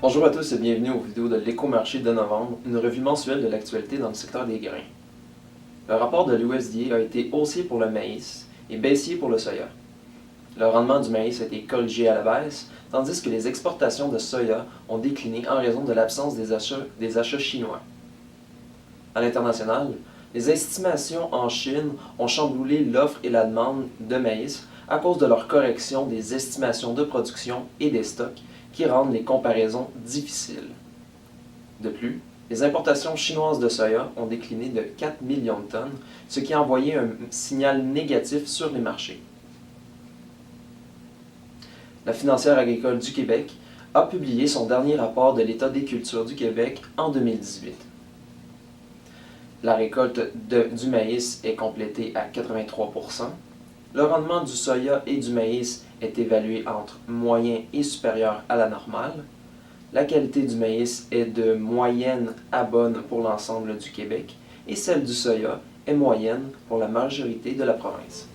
Bonjour à tous et bienvenue aux vidéos de l'Écomarché de novembre, une revue mensuelle de l'actualité dans le secteur des grains. Le rapport de l'USDA a été haussier pour le maïs et baissier pour le soya. Le rendement du maïs a été corrigé à la baisse, tandis que les exportations de soya ont décliné en raison de l'absence des achats chinois. À l'international, les estimations en Chine ont chamboulé l'offre et la demande de maïs à cause de leur correction des estimations de production et des stocks qui rendent les comparaisons difficiles. De plus, les importations chinoises de soya ont décliné de 4 millions de tonnes, ce qui a envoyé un signal négatif sur les marchés. La Financière agricole du Québec a publié son dernier rapport de l'état des cultures du Québec en 2018. La récolte du maïs est complétée à 83%. Le rendement du soya et du maïs est évalué entre moyen et supérieur à la normale. La qualité du maïs est de moyenne à bonne pour l'ensemble du Québec et celle du soya est moyenne pour la majorité de la province.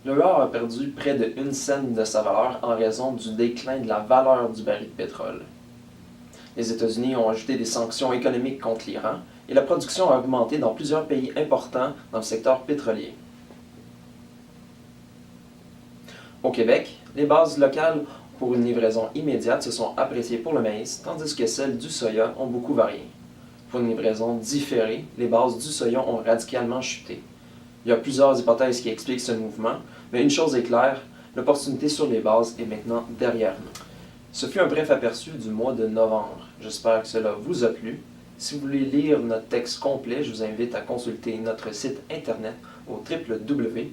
Le or a perdu près de 1 cent de sa valeur en raison du déclin de la valeur du baril de pétrole. Les États-Unis ont ajouté des sanctions économiques contre l'Iran et la production a augmenté dans plusieurs pays importants dans le secteur pétrolier. Au Québec, les bases locales pour une livraison immédiate se sont appréciées pour le maïs, tandis que celles du soya ont beaucoup varié. Pour une livraison différée, les bases du soya ont radicalement chuté. Il y a plusieurs hypothèses qui expliquent ce mouvement, mais une chose est claire, l'opportunité sur les bases est maintenant derrière nous. Ce fut un bref aperçu du mois de novembre. J'espère que cela vous a plu. Si vous voulez lire notre texte complet, je vous invite à consulter notre site internet au www.pgq.ca.